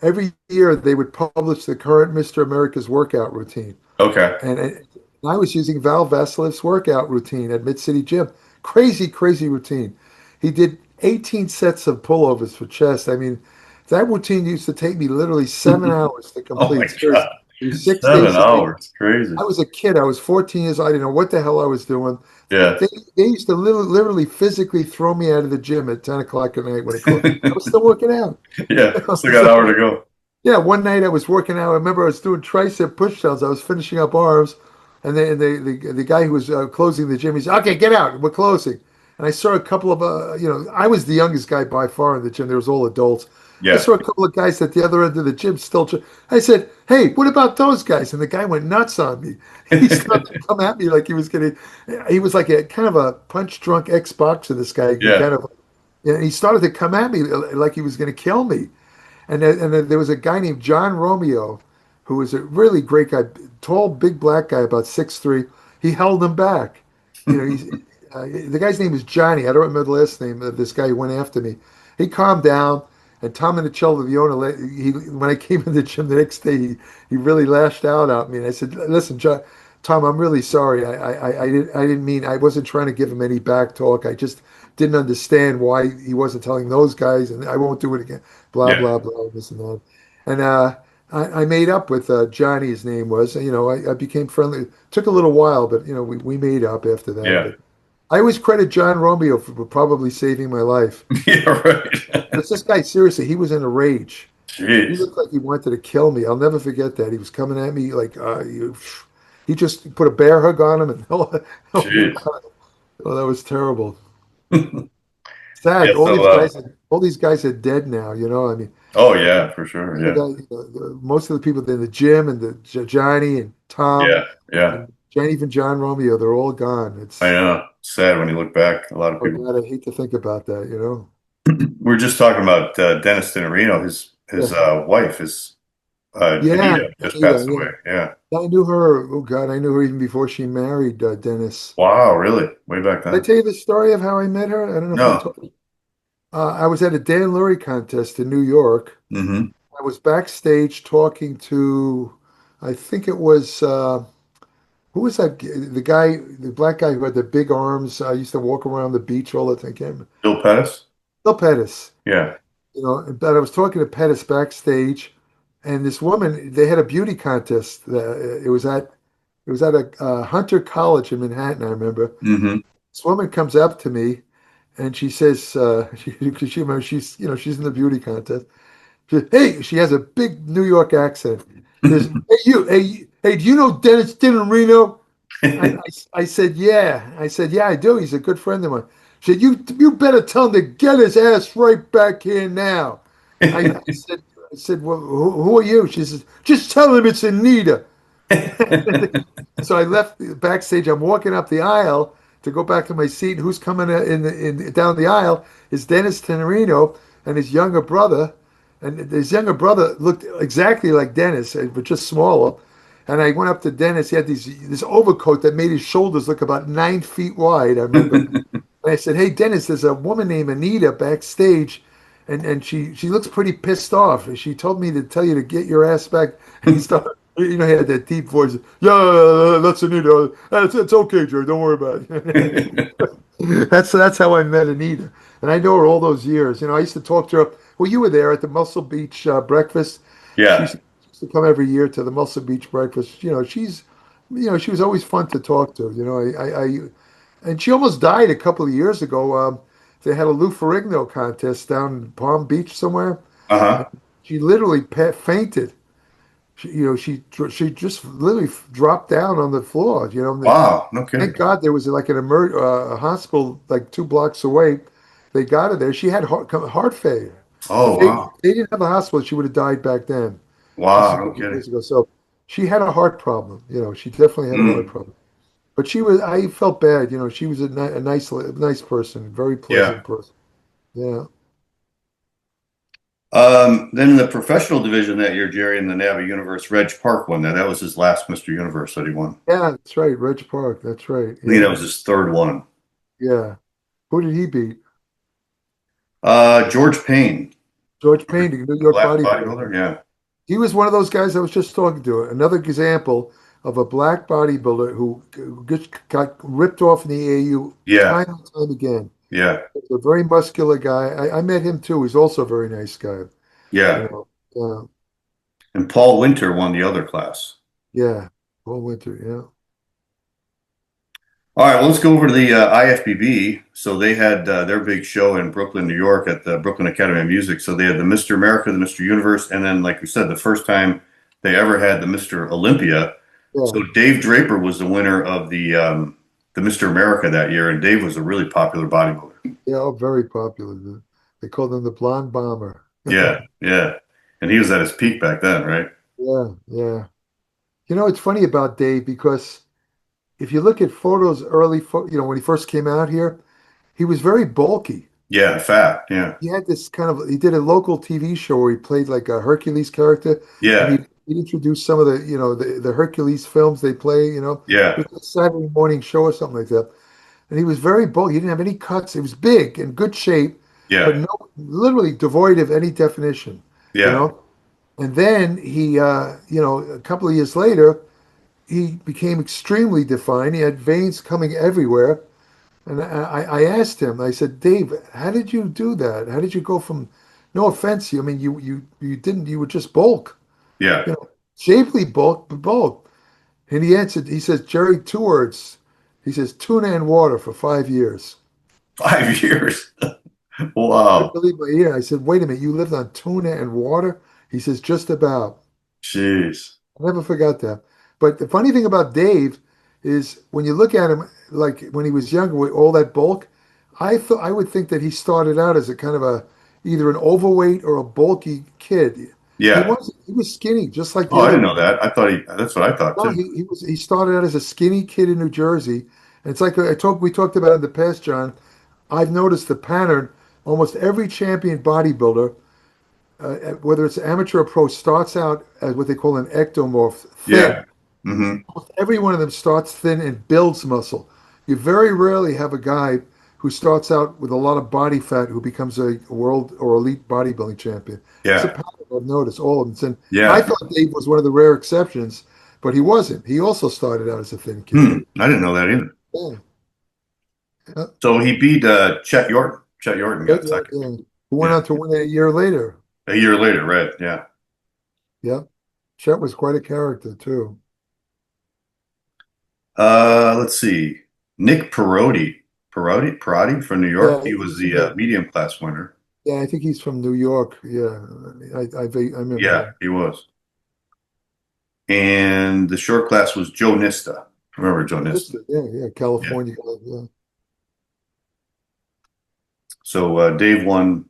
Every year they would publish the current Mr. America's workout routine. Okay. And I was using Val Vasilev's workout routine at Mid City Gym. Crazy, crazy routine. He did 18 sets of pullovers for chest. I mean, that routine used to take me literally 7 hours to Oh my complete. God. It was 6 days 7 a week. hours. Crazy. I was a kid. I was 14 years old. I didn't know what the hell I was doing. Yeah. They used to literally physically throw me out of the gym at 10 o'clock at night when it closed. I was still working out. Yeah. Still got an hour to go. Yeah, one night I was working out. I remember I was doing tricep pushdowns. I was finishing up arms, and the guy who was closing the gym, he said, "Okay, get out. We're closing." And I saw a couple of I was the youngest guy by far in the gym. There was all adults. I Yeah. saw a couple of guys at the other end of the gym still. I said, "Hey, what about those guys?" And the guy went nuts on me. He started to come at me like he was getting. He was like a kind of a punch drunk ex-boxer. This guy, Yeah. kind of. He started to come at me like he was going to kill me. And then there was a guy named John Romeo, who was a really great guy, tall, big black guy, about 6'3". He held him back. He's the guy's name is Johnny. I don't remember the last name of this guy who went after me. He calmed down, and Tom Minicello, the owner, when I came in the gym the next day, he really lashed out at me. And I said, "Listen, Tom, I'm really sorry. I didn't mean, I wasn't trying to give him any back talk. I just didn't understand why he wasn't telling those guys, and I won't do it again. Blah Yeah. blah blah, this and that." And I made up with Johnny. His name was. I became friendly. Took a little while, but we made up after that. Yeah. But I always credit John Romeo for probably saving my life. Yeah, right. But this guy, seriously, he was in a rage. He Jeez. looked like he wanted to kill me. I'll never forget that. He was coming at me like he just put a bear hug on him, and Jeez. oh, that was terrible. Yeah, Sad. so All these guys are dead now. I mean, oh yeah, for sure. the Yeah. guy, most of the people in the gym and Johnny and Tom Yeah. Yeah. and even John Romeo, they're all gone. I It's know. Sad when you look back. A lot of Oh people. God, I hate to think about that. We are just talking about Dennis Tenorino. His Yeah, wife is yeah, Anita just Anita, passed yeah. away. Yeah. I knew her. Oh God, I knew her even before she married Dennis. Wow, really? Way back Did I then? tell you the story of how I met her? I don't know if I No. told you. I was at a Dan Lurie contest in New York. Hmm. I was backstage talking to, I think it was, who was that? The guy, the black guy who had the big arms. I used to walk around the beach all the time. I can't remember. Bill Pettis? Bill Pettis. Yeah. But I was talking to Pettis backstage, and this woman, they had a beauty contest. It was at a Hunter College in Manhattan, I remember. Hmm. This woman comes up to me and she says, remember she's in the beauty contest. She says, "Hey," she has a big New York accent. She says, "Hey, hey, do you know Dennis Reno?" I said, "Yeah." I said, "Yeah, I do. He's a good friend of mine." She said, "You better tell him to get his ass right back here now." I said, "Well, who are you?" She says, "Just tell him it's Anita." So I left backstage. I'm walking up the aisle to go back to my seat. Who's coming down the aisle is Dennis Tenorino and his younger brother. And his younger brother looked exactly like Dennis, but just smaller. And I went up to Dennis. He had this overcoat that made his shoulders look about 9 feet wide. I remember. And I said, "Hey, Dennis, there's a woman named Anita backstage, and she looks pretty pissed off. And she told me to tell you to get your ass back." And he started, he had that deep voice. "Yeah, that's Anita. It's okay, Jerry. Don't worry about it." That's how I met Anita, and I know her all those years. I used to talk to her. Well, you were there at the Muscle Beach breakfast. She Yeah. used to come every year to the Muscle Beach breakfast. She was always fun to talk to. And she almost died a couple of years ago. They had a Lou Ferrigno contest down in Palm Beach somewhere. Uh-huh. She literally fainted. She just literally dropped down on the floor. Wow. No kidding. Thank God there was like a hospital like 2 blocks away. They got her there. She had heart failure. If Oh, wow. they didn't have a hospital, she would have died back then. This is Wow. a No couple of kidding. years ago. So she had a heart problem. She definitely had a heart Mm. problem. But I felt bad. She was a nice person, very Yeah. pleasant person. Yeah. Then in the professional division that year, Jerry, in the NABBA Universe, Reg Park won that. That was his last Mr. Universe that he won. Yeah, that's right. Reg Park. That's right. I think that Yeah. was his third one. Yeah. Who did he beat? George Payne, George Payne, the New the York black bodybuilder. bodybuilder. Yeah. He was one of those guys I was just talking to. Another example of a black bodybuilder who just got ripped off in the AAU Yeah. time and time again. Yeah. A very muscular guy. I met him too. He's also a very nice guy. Yeah. You know, And Paul Winter won the other class. yeah. Paul Winter. Yeah. All right, well, let's go over to the IFBB. So they had their big show in Brooklyn, New York at the Brooklyn Academy of Music. So they had the Mr. America, the Mr. Universe, and then, like we said, the first time they ever had the Mr. Olympia. Yeah, So Dave Draper was the winner of the Mr. America that year, and Dave was a really popular bodybuilder. yeah, oh, very popular. They called him the Blonde Bomber. Yeah, yeah. And he was at his peak back then, right? Yeah, yeah. You know, it's funny about Dave because if you look at photos when he first came out here, he was very bulky. Yeah, fat. Yeah, He had this he did a local TV show where he played like a Hercules character, and yeah, he introduced some of the Hercules films they play, yeah, it was a Saturday morning show or something like that. And he was very bulky. He didn't have any cuts. He was big, in good shape, but yeah, no, literally devoid of any definition, you yeah. know. And then a couple of years later, he became extremely defined. He had veins coming everywhere. And I asked him, I said, Dave, how did you do that? How did you go from, no offense to you, I mean, you didn't, you were just bulk, Yeah. shapely bulk, but bulk. And he answered, he says, Jerry, 2 words. He says, tuna and water for 5 years. 5 years. I couldn't Wow. believe my ear. I said, wait a minute, you lived on tuna and water? He says, just about. Jeez. I never forgot that. But the funny thing about Dave is when you look at him, like when he was younger with all that bulk, I would think that he started out as a kind of a either an overweight or a bulky kid. Yeah. He was skinny, just like Oh, the I other didn't know ones. that. I thought that's what I thought No, too. he started out as a skinny kid in New Jersey. And it's like we talked about in the past, John. I've noticed the pattern. Almost every champion bodybuilder, whether it's amateur or pro, starts out as what they call an ectomorph, Yeah. thin. Hmm. Every one of them starts thin and builds muscle. You very rarely have a guy who starts out with a lot of body fat who becomes a world or elite bodybuilding champion. It's a Yeah. pattern I've noticed, all of them. And I Yeah. thought Dave was one of the rare exceptions, but he wasn't. He also started out as a thin kid. I didn't know that either. Yeah. Yeah. So he beat Chet Yorton. Chet Yorton Yeah. got second. Yeah. Who went Yeah. on to win it a year later. A year later, right? Yeah. Yeah. Chet was quite a character too. Let's see. Nick Perotti from New Yeah, York. He was the medium class winner. yeah, I think he's from New York. Yeah, I remember Yeah, him. he was. And the short class was Joe Nista. Remember Joe Nista? Yeah, yeah, Yeah. California guy. Yeah. So Dave won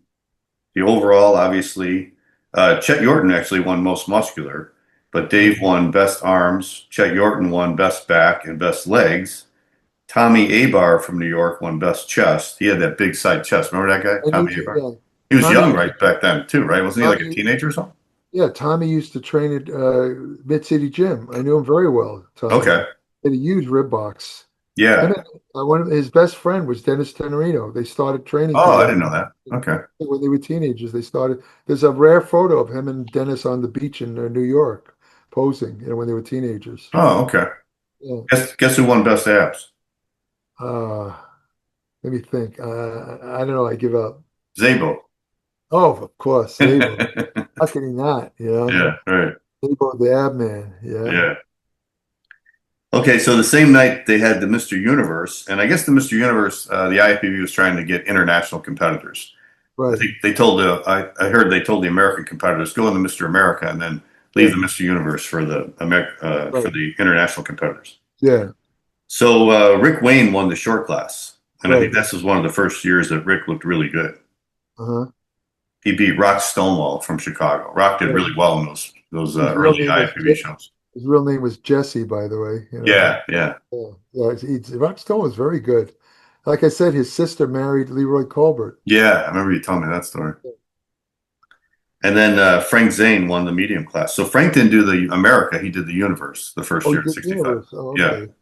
the overall, obviously. Chet Yorton actually won most muscular, but Dave won best arms. Chet Yorton won best back and best legs. Tommy Abar from New York won best chest. He had that big side chest. Remember that guy, And Tommy Abar? yeah, He was young Tommy, right back then too, right? Wasn't he like a Tommy, teenager or something? yeah, Tommy used to train at Mid City Gym. I knew him very well. Tommy Okay. he had a huge rib box. Yeah. And one of his best friend was Dennis Tenorino. They started training Oh, I together didn't know that. Okay. when they were teenagers. They started. There's a rare photo of him and Dennis on the beach in New York, posing. When they were teenagers. Oh, okay. Yeah. Guess who won best abs? Uh, Let me think. I don't know. I give up. Zabo. Oh, of course, Sable. How can he not? Yeah, right. Sable, the ab man. Yeah, Yeah. Okay, so the same night they had the Mr. Universe, and I guess the Mr. Universe, the IFBB was trying to get international competitors. I right. think they told I heard they told the American competitors go in the Mr. America and then leave the Mr. Universe for the for Right. the international competitors. Yeah, So Rick Wayne won the short class, and I think right. this was one of the first years that Rick looked really good. Uh-huh. He beat Rock Stonewall from Chicago. Rock did Yeah. really well in those His real early name was IFBB shows. his real name was Jesse, by the way. Yeah, yeah, Yeah, yeah. Rockstone was very good. Like I said, his sister married Leroy Colbert. yeah. I remember you telling me that story. And then Frank Zane won the medium class. So Frank didn't do the America; he did the Universe the first Oh, year he at did 65. Universe. Oh, Yeah, okay.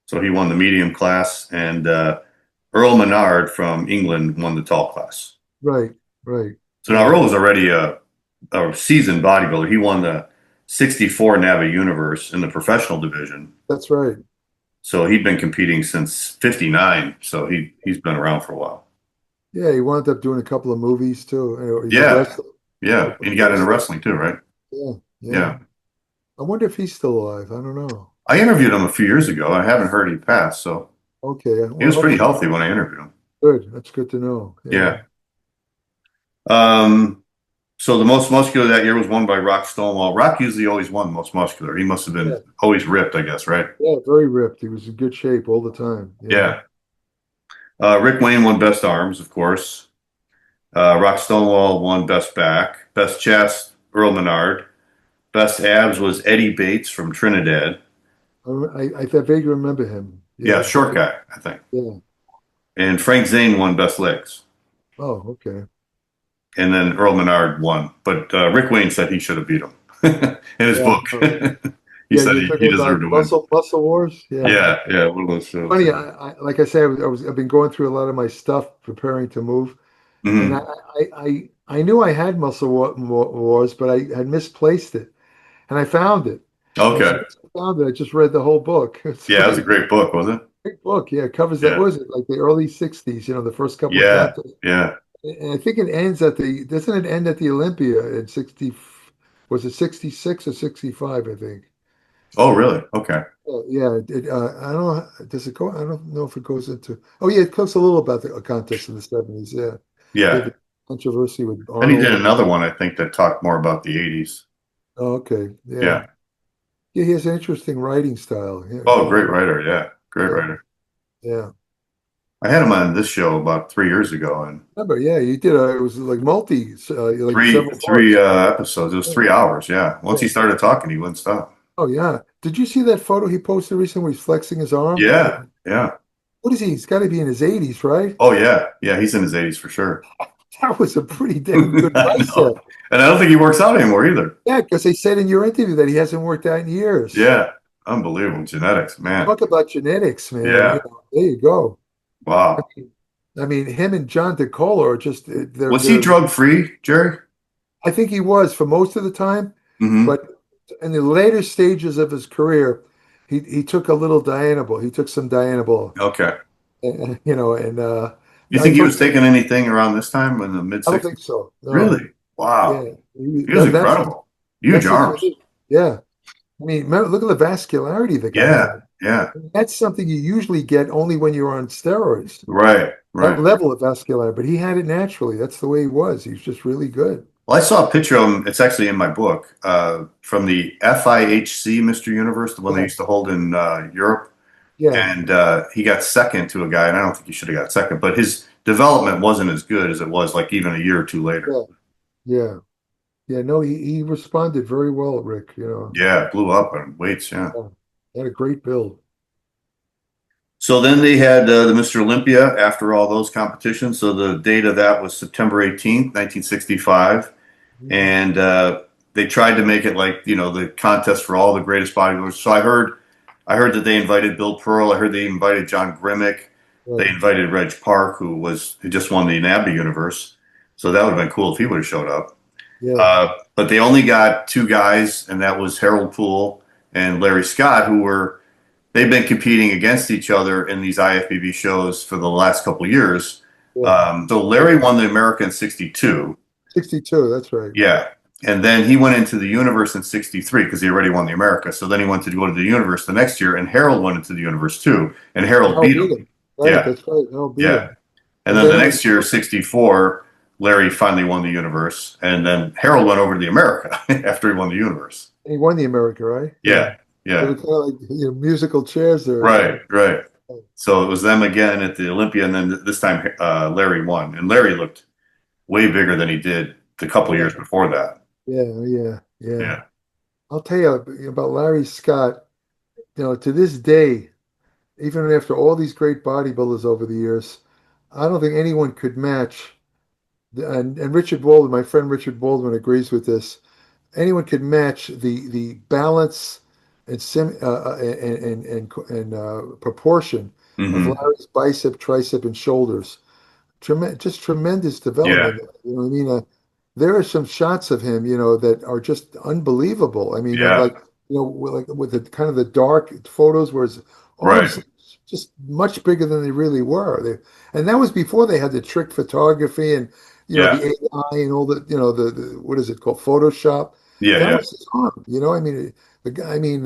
so he won the medium class, and Earl Maynard from England won the tall class. Right, right. So now Earl was already a seasoned bodybuilder. He won the 64 NABBA Universe in the professional division. That's right. So he'd been competing since '59. So he's been around for a while. Yeah, he wound up doing a couple of movies too. He's a Yeah, wrestler. yeah, and he got into wrestling too, right? Yeah, yeah. Yeah. I wonder if he's still alive. I don't know. I interviewed him a few years ago. I haven't heard he passed. So Okay. He was Well, pretty healthy when I interviewed him. good. That's good to know. Yeah. So the most muscular that year was won by Rock Stonewall. Rock usually always won the most muscular. He must have been Yeah. always ripped, I guess, right? Yeah, very ripped. He was in good shape all the time. Yeah. Rick Wayne won best arms, of course. Rock Stonewall won best back. Best chest, Earl Maynard. Best abs was Eddie Bates from Trinidad. I vaguely remember him. Yeah, short guy, I think. Yeah. And Frank Zane won best legs. Oh, okay. And then Earl Maynard won. But Rick Wayne said he should have beat him in his Yeah. book. He said you're he talking deserved to win. Muscle Wars. Yeah. Yeah, one of those shows. Funny, like I said, I've been going through a lot of my stuff preparing to move, and Mhm. I knew I had Wars, but I had misplaced it, and I found it. And as Okay. soon as I found it, I just read the whole book. It's Yeah, it was a like great book, wasn't it? a great book. Yeah, it covers that. Yeah. What was it, like the early '60s? The first couple of Yeah, contests. yeah. And I think it ends doesn't it end at the Olympia in 60, was it 66 or 65, I think. Oh, really? Okay. Yeah, I don't know, does it go, I don't know if it goes into, oh yeah, it talks a little about the contest in the 70s, yeah. They had Yeah. the controversy with Then he did Arnold. another one, I think, that talked more about the 80s. Oh, okay, yeah. Yeah. Yeah, he has an interesting writing style. Yeah, Oh, great writer. Yeah, great yeah, writer. yeah. I had him on this show about 3 years ago, and Remember, yeah, you did it was like like three several three parts. episodes. It was Yeah, 3 hours. Yeah. Once he yeah. started talking, he wouldn't stop. Oh yeah. Did you see that photo he posted recently where he's flexing his arm? Yeah, yeah. What is he? He's got to be in his 80s, right? Oh, yeah, yeah. He's in his 80s for sure. That was a pretty damn good I know. bicep. And I don't think he works out anymore either. Yeah, because they said in your interview that he hasn't worked out in years. Yeah, unbelievable genetics, man. Talk about genetics, man. Yeah. There you go. Wow. I mean, him and John DeCola are just Was he drug free, Jerry? I think he was for most of the time, Hmm. but in the later stages of his career, he took a little Dianabol. He took some Dianabol, Okay. and You I think he took. was taking anything around this time in the mid I don't think 60s? so. No. Really? Wow. Yeah. He was incredible. Huge That's his arms. religion. Yeah. I mean, look at the vascularity the guy Yeah, had. yeah. That's something you usually get only when you're on steroids. Right, That right. level of vascularity, but he had it naturally. That's the way he was. He was just really good. Well, I saw a picture of him. It's actually in my book from the FIHC Mr. Universe, the one they Yeah. used to hold in Europe. Yeah. And he got second to a guy, and I don't think he should have got second, but his development wasn't as good as it was like even a year or two later. Yeah. Yeah. Yeah. No, he responded very well, Rick. Yeah, blew up on weights. Yeah. Yeah. He had a great build. So then they had the Mr. Olympia after all those competitions. So the date of that was September 18th, 1965. And they tried to make it like, the contest for all the greatest bodybuilders. So I heard that they invited Bill Pearl. I heard they invited John Grimmick. They Right. invited Reg Park, who just won the NABBA Universe. So that would have been cool if he would have showed up. Yeah. But they only got two guys, and that was Harold Poole and Larry Scott, they've been competing against each other in these IFBB shows for the last couple of years. Yeah. So Larry won the America in 62. 62. That's right. Yeah. And then he went into the universe in 63 because he already won the America. So then he went to go to the universe the next year, and Harold went into the universe too. And Harold beat him. Right. Yeah. That's right. No, beat Yeah. him. And then the next year, 64, Larry finally won the universe. And then Harold went over to the America after he won the universe. And he won the America, right? Yeah. They Yeah. were kind of like musical chairs there. Right. Right. So it was them again at the Olympia. And then this time, Larry won. And Larry looked way bigger than he did the couple of years before that. Yeah. Yeah. I'll tell you about Larry Scott. To this day, even after all these great bodybuilders over the years, I don't think anyone could match. And Richard Baldwin, my friend Richard Baldwin, agrees with this. Anyone could match the balance and proportion of Hmm. Larry's bicep, tricep, and shoulders. Just tremendous development. You know what I mean? There are some shots of him, that are just unbelievable. I mean, Yeah. with the kind of the dark photos where his arms just much bigger than they really were. And that was before they had the trick photography and Yeah. the AI and all the what is it called, Photoshop. Yeah. That Yeah. was his arm. I mean, the guy. I mean,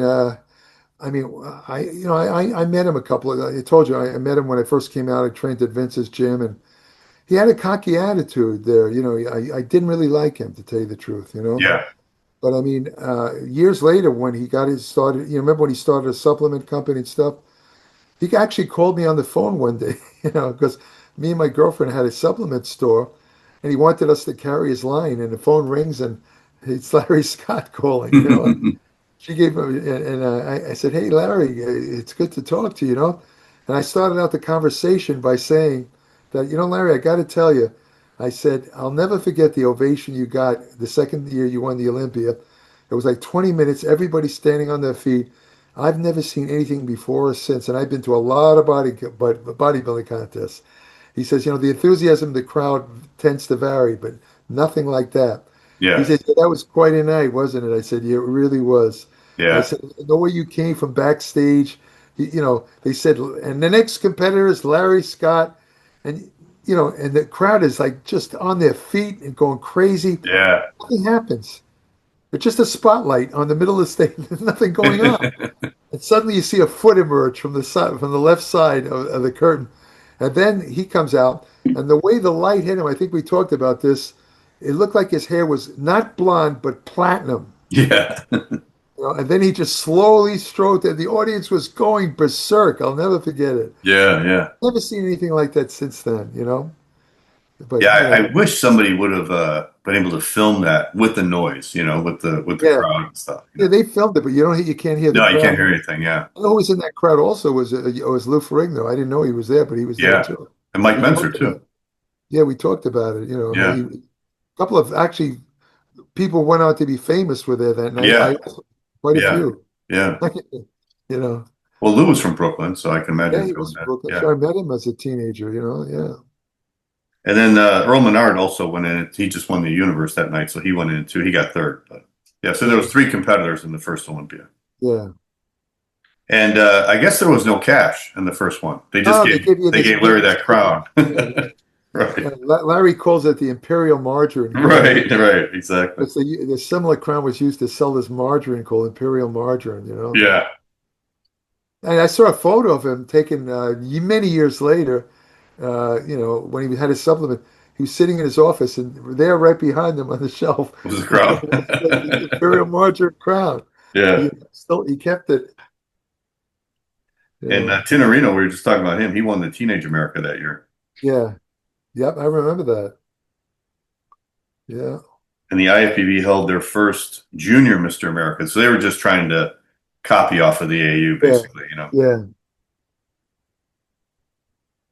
I mean, I met him a couple of, I told you, I met him when I first came out. I trained at Vince's gym, and he had a cocky attitude there. I didn't really like him, to tell you the truth, Yeah. But I mean, years later, when he got his started, remember when he started a supplement company and stuff? He actually called me on the phone one day, because me and my girlfriend had a supplement store, and he wanted us to carry his line, and the phone rings, and it's Larry Scott calling. She gave him, and I said, "Hey, Larry, it's good to talk to you." And I started out the conversation by saying that, Larry, I got to tell you, I said, I'll never forget the ovation you got the second year you won the Olympia. It was like 20 minutes, everybody standing on their feet. I've never seen anything before or since, and I've been to a lot of bodybuilding contests. He says, the enthusiasm of the crowd tends to vary, but nothing like that. He Yeah. said, "Yeah, that was quite a night, wasn't it?" I said, "Yeah, it really was." I Yeah. said, "The way you came from backstage, they said, and the next competitor is Larry Scott, and and the crowd is like just on their feet and going crazy. Yeah. Nothing happens. It's just a spotlight on the middle of the stage. There's nothing going on. And suddenly you see a foot emerge from the side, from the left side of the curtain. And then he comes out, and the way the light hit him, I think we talked about this, it looked like his hair was not blonde, but platinum. Yeah. And then he just slowly strode, and the audience was going berserk. I'll never forget it. Yeah. Yeah. Never seen anything like that since then. But, Yeah, I wish somebody would have been able to film that with the noise, with the yeah, crowd and stuff. yeah, they filmed it, but you can't hear the No, you can't crowd. hear anything. Yeah, I know who was in that crowd also was Lou Ferrigno. I didn't know he was there, but he was there yeah, too. and Mike We Menzer talked about too. it. Yeah, we talked about it. Yeah, A couple of actually people went on to be famous were there that night. yeah, Quite a yeah, few. yeah. You know, Well, Lou was from Brooklyn, so I can yeah, imagine he doing was from that. Brooklyn. Yeah, Sure, I met him as a teenager. Yeah, and then Earl Maynard also went in. He just won the universe that night, so he went in too. He got third, but yeah. So there was three competitors in the first Olympia, yeah. and I guess there was no cash in the first one. They just Oh, gave they gave Larry that crown. Right. Larry calls it the Imperial Margarine crown. Right, exactly. It's the similar crown was used to sell this margarine called Imperial Margarine. Yeah. And I saw a photo of him taken many years later, when he had his supplement. He was sitting in his office, and there right behind him on the shelf Was his crown. was the Imperial Margarine crown. Yeah. He kept it. And Tinerino, we were just talking about him. He won the Teenage America that year. Yeah. Yep, I remember that. Yeah. And the IFBB held their first Junior Mr. America. So they were just trying to copy off of the AAU, basically, Yeah.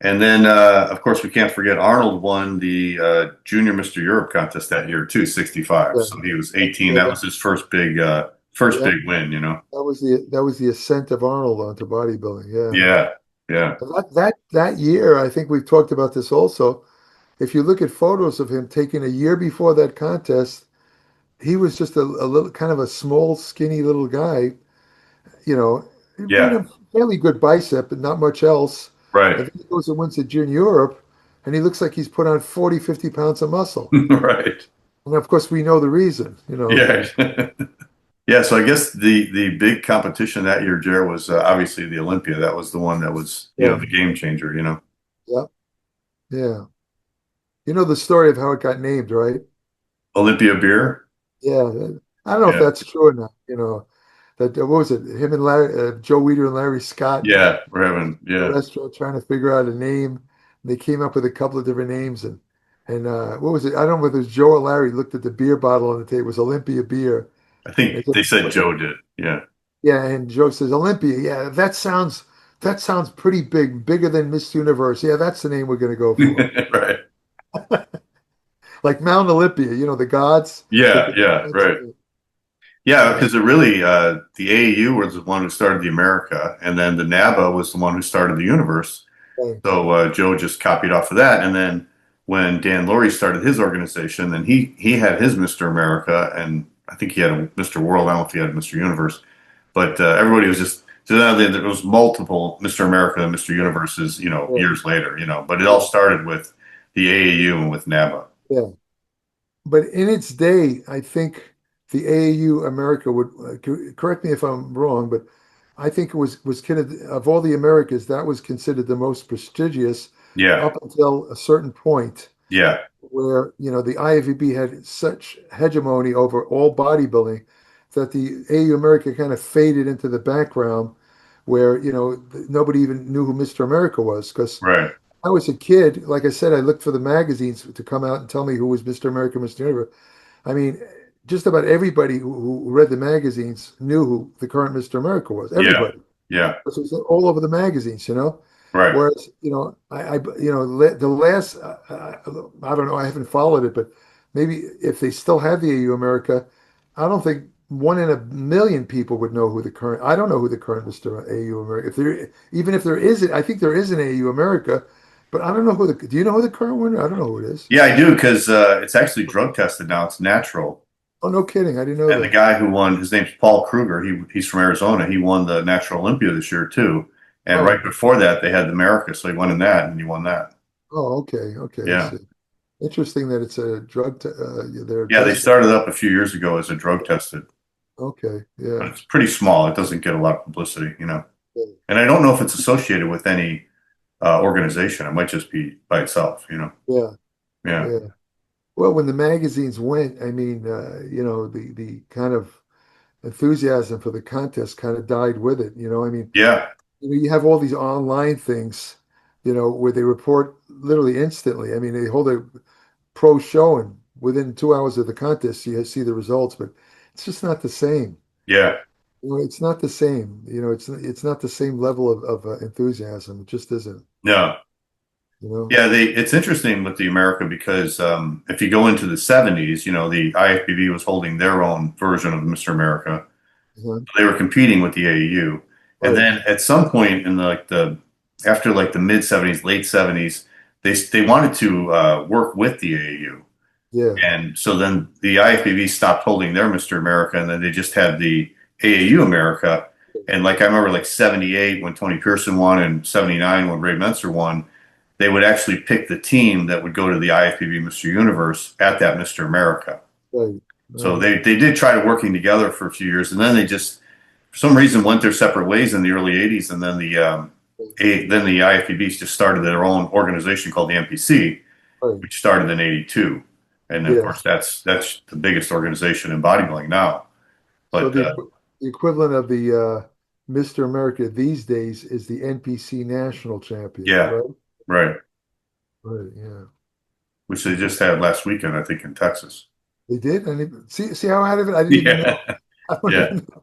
And then, of course, we can't forget Arnold won the Junior Mr. Europe contest that year too, 65. Yeah. So he was 18. Yeah. That was his first big win, That was the ascent of Arnold onto bodybuilding. Yeah. Yeah. That year, I think we've talked about this also. If you look at photos of him taken a year before that contest, he was just a little kind of a small, skinny little guy. He had Yeah. a fairly good bicep, but not much else. Right. And then he goes and wins the Junior Europe, and he looks like he's put on 40, 50 pounds of muscle. Right. And of course, we know the reason. Yeah. Yeah, so I guess the big competition that year, Jer, was obviously the Olympia. That was the one that was, the game changer, Yeah. Yeah. You know the story of how it got named, right? Olympia beer. Yeah. I don't know if Yeah. that's true or not. That what was it? Him and Joe Weider and Larry Scott. Yeah, we're having, The restaurant trying to figure out a name. They came up with a couple of different names, and what was it? I don't know whether it was Joe or Larry looked at the beer bottle on the table. It was Olympia beer. I think they said Joe did. Yeah. Yeah, and Joe says Olympia. Yeah, that sounds pretty big, bigger than Miss Universe. Yeah, that's the name we're going to go for. Right. Like Mount Olympia, the gods. Yeah, right. Yeah, because it really, the AAU was the one who started the America, and then the NABBA was the one who started the universe. Right. So Joe just copied off of that, and then when Dan Laurie started his organization, then he had his Mr. America, and I think he had a Mr. World. I don't know if he had a Mr. Universe, but everybody was just, so now there was multiple Mr. America and Mr. Universes, years later, But it all started with the AAU and with NABBA. Yeah. But in its day, I think the AAU America would correct me if I'm wrong, but I think it was kind of all the Americas, that was considered the most prestigious Yeah. up until a certain point Yeah. where, the IFBB had such hegemony over all bodybuilding that the AU America kind of faded into the background where, nobody even knew who Mr. America was. Because Right. I was a kid, like I said, I looked for the magazines to come out and tell me who was Mr. America, Mr. Universe. I mean, just about everybody who read the magazines knew who the current Mr. America was. Yeah. Everybody. Yeah. It was all over the magazines. Right. Whereas, the last, I don't know, I haven't followed it, but maybe if they still have the AU America, I don't think 1 in a million people would know who the current, I don't know who the current Mr. AU America, even if there is, I think there is an AU America, but I don't know do you know who the current one? I don't know who it is. Yeah, I do because it's actually drug tested now. It's natural. Oh, no kidding. I didn't know And the that. guy who won, his name's Paul Kruger. He's from Arizona. He won the Natural Olympia this year too. And Oh. right before that, they had the America, so he won in that, and he won that. Oh, okay. Okay. I Yeah. see. Interesting that it's a drug, they're Yeah, they testing. started up a few years ago as a drug tested, Okay. but Yeah. it's pretty small. It doesn't get a lot of publicity. Yeah. And I don't know if it's associated with any organization. It might just be by itself. Yeah. Yeah. Yeah. Well, when the magazines went, I mean, the kind of enthusiasm for the contest kind of died with it. I mean, Yeah. you have all these online things, where they report literally instantly. I mean, they hold a pro show and within 2 hours of the contest, you see the results, but it's just not the same. Yeah. It's not the same. It's not the same level of enthusiasm. It just isn't. No. You know. Yeah, it's interesting with the America because if you go into the 70s, the IFBB was holding their own version of Mr. America. Uh-huh. They were competing with the AAU. And Right. then at some point in after the mid 70s, late 70s, they wanted to work with the AAU. Yeah. And so then the IFBB stopped holding their Mr. America, and then they just had the AAU America. And like I remember 78 when Tony Pearson won and 79 when Ray Menser won, they would actually pick the team that would go to the IFBB Mr. Universe at that Mr. America. Right. So they did try to working together for a few years, and then they just, for some reason, went their separate ways in the early 80s, and then the IFBBs just started their own organization called the MPC, Right. which started in 82. And of Yeah. course, that's the biggest organization in bodybuilding now. So But the equivalent of the Mr. America these days is the NPC national champion. Yeah. Right. right, Right. Yeah. which they just had last weekend, I think, in Texas. They did. And see how out of it I didn't even know. Yeah. I don't Yeah. even know.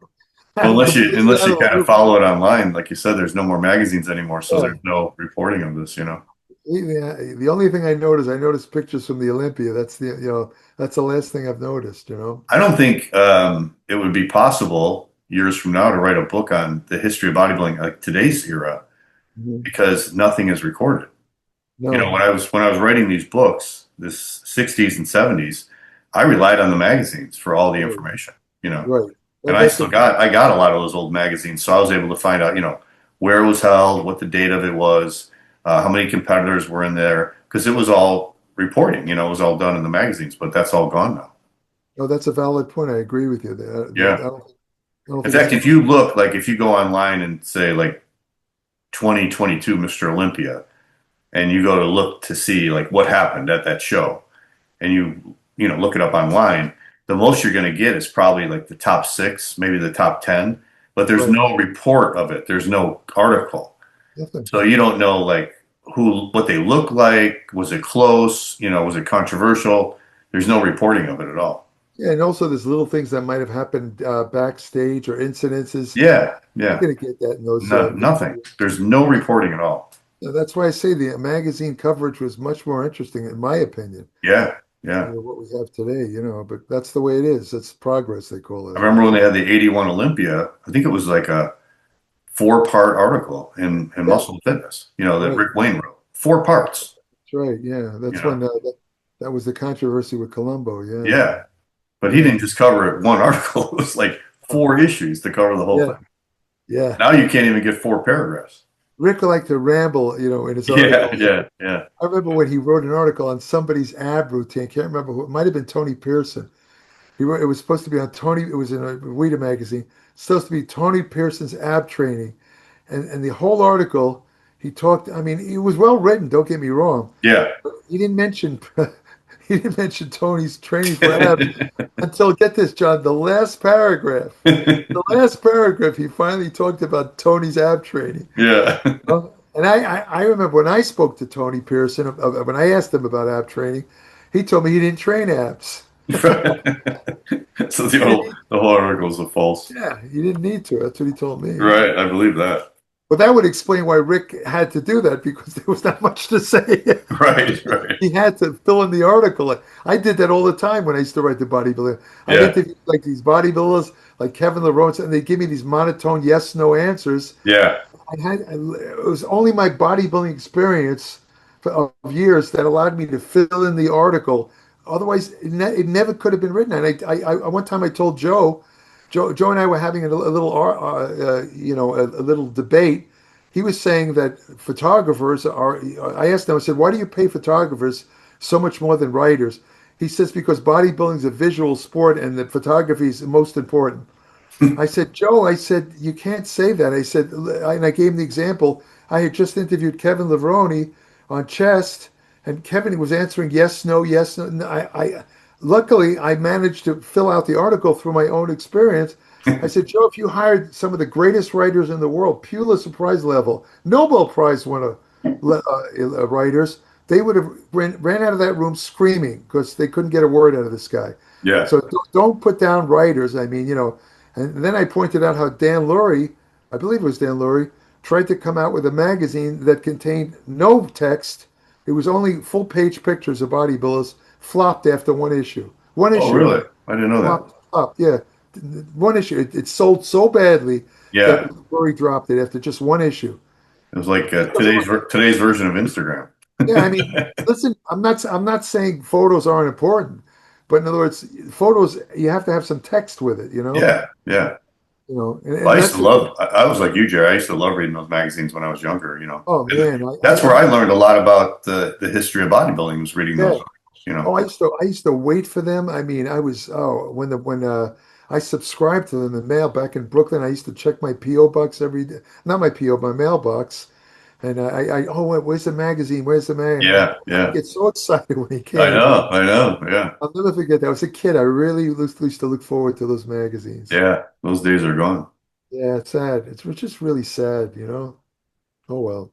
Well, unless you I don't kind know. of follow it online, like you said, there's no more magazines anymore, so Yeah. there's no reporting of this. Yeah, the only thing I noticed pictures from the Olympia. That's that's the last thing I've noticed. I don't think it would be possible years from now to write a book on the history of bodybuilding like today's era Mhm. because nothing is recorded. No. When I was writing these books, this 60s and 70s, I relied on the magazines for all the information. Right. And I got a lot of those old magazines, so I was able to find out, where it was held, what the date of it was, how many competitors were in there, because it was all reporting. It was all done in the magazines, but that's all gone now. No, that's a valid point. I agree with you there. Yeah. I don't In think fact, if you look, if you go online and say 2022 Mr. Olympia, and you go to look to see what happened at that show, and you look it up online, the most you're going to get is probably the top 6, maybe the top 10, but there's Right. no report of it. There's no article. Definitely. So you don't know what they look like. Was it close? Was it controversial? There's no reporting of it at all. Yeah, and also there's little things that might have happened backstage or incidences. Yeah. You're going to get that in those. Nothing. There's no reporting at all. That's why I say the magazine coverage was much more interesting, in my opinion, Yeah. than what we have today. But that's the way it is. That's progress, they call it. I remember when they had the 81 Olympia, I think it was a 4-part article in Muscle Fitness, that Right. Rick Wayne wrote. 4 parts. That's right. Yeah, that's when that was the controversy with Colombo. Yeah. Yeah. But he didn't just cover it one article. It was 4 issues to cover the whole Yeah. thing. Yeah. Now you can't even get 4 paragraphs. Rick liked to ramble, in his Yeah, articles. yeah. I remember when he wrote an article on somebody's ab routine. I can't remember who. It might have been Tony Pearson. He He wrote, it was supposed to be on Tony. It was in a Weta magazine. It's supposed to be Tony Pearson's ab training, and the whole article he talked. I mean, it was well written. Don't get me wrong. Yeah. But he didn't mention he didn't mention Tony's training for abs until, get this, John, the last paragraph. The last paragraph, he finally talked about Tony's ab training. Yeah. And I remember when I spoke to Tony Pearson, when I asked him about ab training, he told me he didn't train abs. So the whole article was a false. Yeah, he didn't need to. That's what he told me. Right, I believe that. But that would explain why Rick had to do that, because there was not much to say. Right. He had to fill in the article. I did that all the time when I used to write the bodybuilding. I interviewed like these bodybuilders, like Kevin LaRone, and they give me these monotone yes/no answers. Yeah. It was only my bodybuilding experience of years that allowed me to fill in the article. Otherwise, it never could have been written. And I one time I told Joe and I were having a little a little debate. He was saying that photographers are. I asked him. I said, "Why do you pay photographers so much more than writers?" He says, "Because bodybuilding is a visual sport, and the photography is the most important." I said, "Joe," I said, "you can't say that." I said, and I gave him the example. I had just interviewed Kevin Levrone on chest, and Kevin was answering yes, no, yes, no. Luckily, I managed to fill out the article through my own experience. I said, "Joe, if you hired some of the greatest writers in the world, Pulitzer Prize level, Nobel Prize winner writers, they would have ran out of that room screaming because they couldn't get a word out of this guy." Yeah. So don't put down writers. I mean, and then I pointed out how Dan Lurie, I believe it was Dan Lurie, tried to come out with a magazine that contained no text. It was only full-page pictures of bodybuilders, flopped after one issue. One issue. Oh, really? I didn't know that. Flopped, yeah. One issue. It sold so badly that Lurie dropped it after just one issue. It was like today's version of Instagram. Yeah, I mean, listen, I'm not saying photos aren't important, but in other words, photos, you have to have some text with it, Yeah, yeah. And I used to love. I was like you, Jerry. I used to love reading those magazines when I was younger. Oh man, that's where I learned a lot about the history of bodybuilding. Was reading those. Oh, I used to wait for them. I mean, I was when I subscribed to them in mail back in Brooklyn. I used to check my PO box every day. Not my PO, my mailbox. And where's the magazine? Where's the magazine? Yeah. I get so excited when he came. I know. Yeah. I'll never forget that. I was a kid. I really used to look forward to those magazines. Yeah, those days are gone. Yeah, it's sad. It's just really sad, Oh well.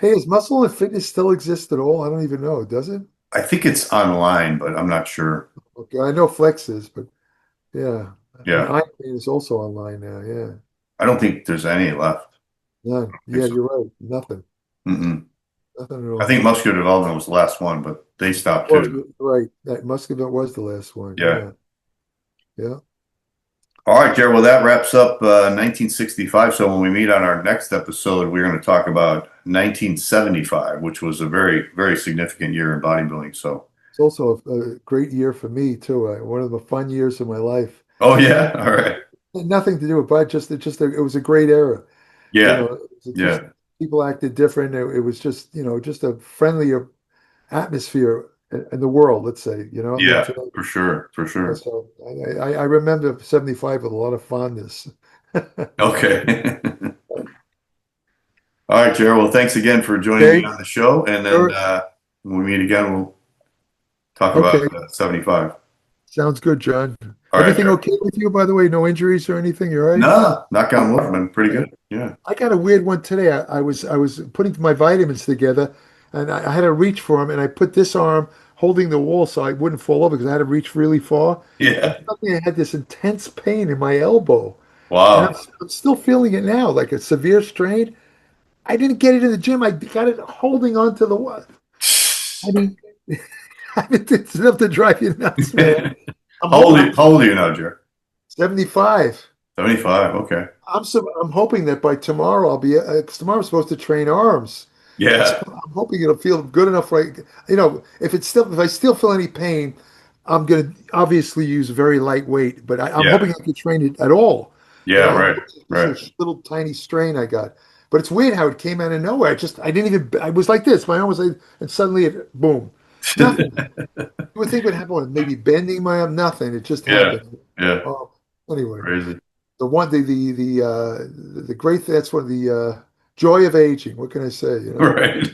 Hey, does Muscle and Fitness still exist at all? I don't even know. Does it? I think it's online, but I'm not sure. Okay, I know Flex is, but yeah. Yeah. IronMan is also online now. Yeah. I don't think there's any left. None. Yeah, you're right. Nothing. Mm-mm. Nothing at all. I think Muscular Development was the last one, but they stopped too. Right. That Muscular was the last one. Yeah. Yeah. All right, Jerry. Well, that wraps up 1965. So when we meet on our next episode, we're going to talk about 1975, which was a very, very significant year in bodybuilding. So it's also a great year for me too. One of the fun years of my life. Oh yeah. All right. Nothing to do with, but it was a great era. Yeah. People acted different. It was just a friendlier atmosphere in the world, let's say, Yeah, for sure. So I remember 75 with a lot of fondness. Okay. All right, Gerald. Well, thanks again for joining me on the show. And then when we meet again, we'll talk about 75. Sounds good, John. All Everything right, okay with you, by the way? No injuries or anything? You're right? No, knock on wood. I'm pretty good. Yeah. I got a weird one today. I was putting my vitamins together, and I had to reach for them, and I put this arm holding the wall so I wouldn't fall over because I had to reach really far. Yeah. And suddenly I had this intense pain in my elbow. Wow. And I'm still feeling it now, like a severe strain. I didn't get it in the gym. I got it holding onto the wall. I mean, it's enough to drive you nuts, man. How old are you now, Jerry? 75. 75. Okay. I'm hoping that by tomorrow I'll be. Because tomorrow I'm supposed to train arms. Yeah. So I'm hoping it'll feel good enough. If I still feel any pain, I'm gonna obviously use very lightweight. But I'm hoping I can train it at all. Yeah. Right. It's a little tiny strain I got. But it's weird how it came out of nowhere. I didn't even. I was like this. My arm was like, and suddenly boom. Nothing. You would think it would happen with maybe bending my arm. Nothing. It just Yeah. happened. Yeah. Oh, anyway, Crazy. the great thing, that's one of the joy of aging. What can I say? You know? Right.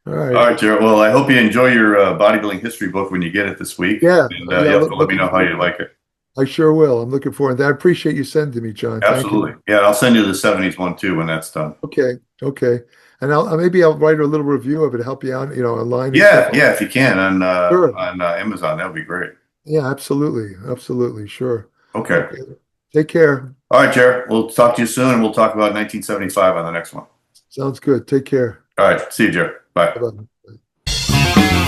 All right. All right, Jared. Well, I hope you enjoy your bodybuilding history book when you get it this week. Yeah. And Yeah, you have to let me know how you like it. I sure will. I'm looking forward to that. I appreciate you sending me, John. Absolutely. Thank you. Yeah, I'll send you the 70s one too when that's done. Okay. Okay. And maybe I'll write a little review of it, help you out, online. Yeah, yeah, if you can on Sure. Amazon, that would be great. Yeah, absolutely. Absolutely. Sure. Okay. Take care. All right, Jared. We'll talk to you soon, and we'll talk about 1975 on the next one. Sounds good. Take care. All right. See you, Jared. Bye. Bye-bye.